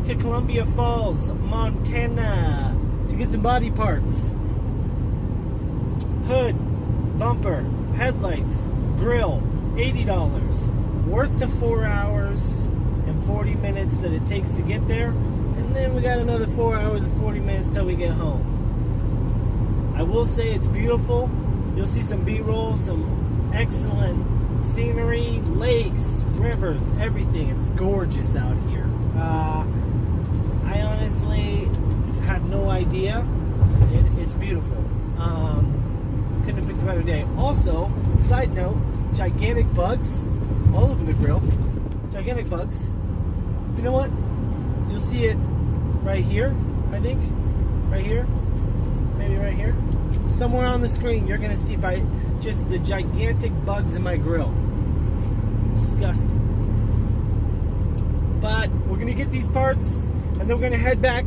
to Columbia Falls, Montana to get some body parts. Hood, bumper, headlights, grill, $80. Worth the 4 hours and 40 minutes that it takes to get there. And then we got another 4 hours and 40 minutes till we get home. I will say it's beautiful. You'll see some B-roll, some excellent scenery, lakes, rivers, everything. It's gorgeous out here. I honestly had no idea. It's beautiful. Couldn't have picked a better day. Also, side note, gigantic bugs all over the grill. Gigantic bugs. You know what? You'll see it right here, I think. Right here. Maybe right here. Somewhere on the screen, you're going to see by just the gigantic bugs in my grill. Disgusting. But we're going to get these parts, and then we're going to head back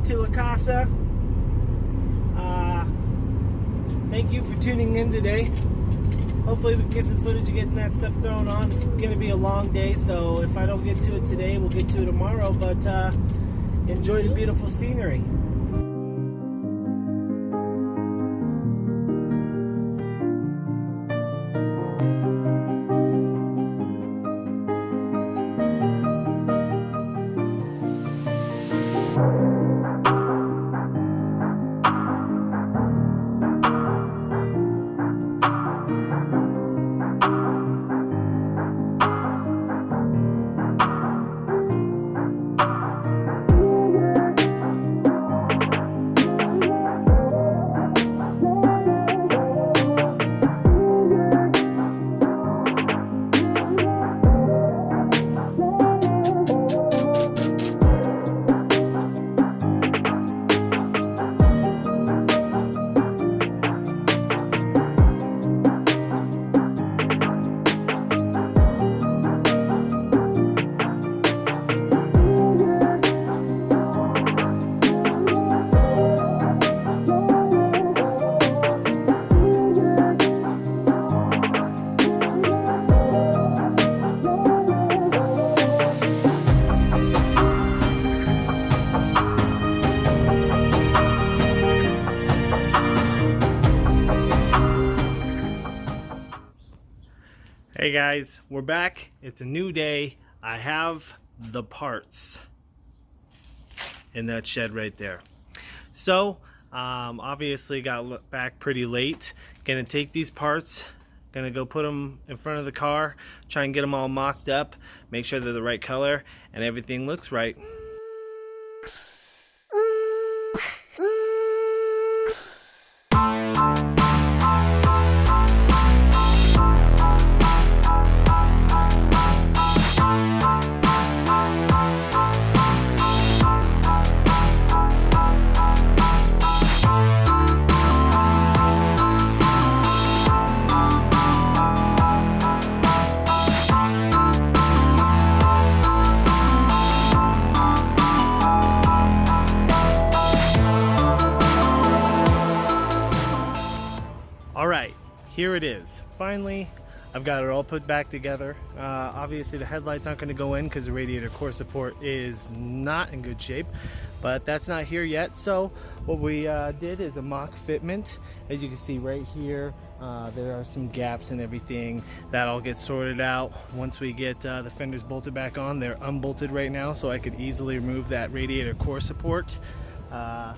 to La Casa. Thank you for tuning in today. Hopefully we can get some footage of getting that stuff thrown on. It's going to be a long day, so if I don't get to it today, we'll get to it tomorrow. But enjoy the beautiful scenery. Hey guys, we're back. It's a new day. I have the parts in that shed right there. So, obviously got back pretty late. Gonna take these parts, gonna go put them in front of the car, try and get them all mocked up, make sure they're the right color, and everything looks right. Alright, here it is. Finally, I've got it all put back together. Obviously the headlights aren't going to go in because the radiator core support is not in good shape, but that's not here yet. So what we did is a mock fitment. As you can see right here, there are some gaps and everything. That'll get sorted out once we get the fenders bolted back on. They're unbolted right now, so I could easily remove that radiator core support. The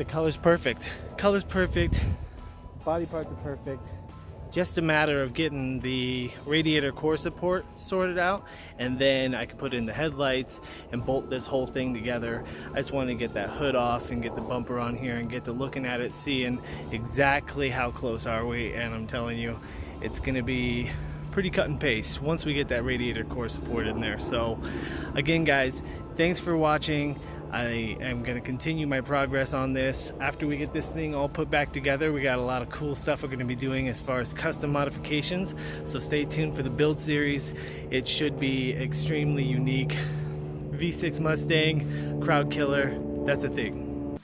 color's perfect. Color's perfect. Body parts are perfect. Just a matter of getting the radiator core support sorted out, and then I can put in the headlights and bolt this whole thing together. I just want to get that hood off and get the bumper on here and get to looking at it, seeing exactly how close are we, and I'm telling you, it's gonna be pretty cut and paste once we get that radiator core support in there. So again guys, thanks for watching. I am going to continue my progress on this. After we get this thing all put back together, we got a lot of cool stuff we're going to be doing as far as custom modifications. So stay tuned for the build series. It should be extremely unique. V6 Mustang, crowd killer, that's a thing.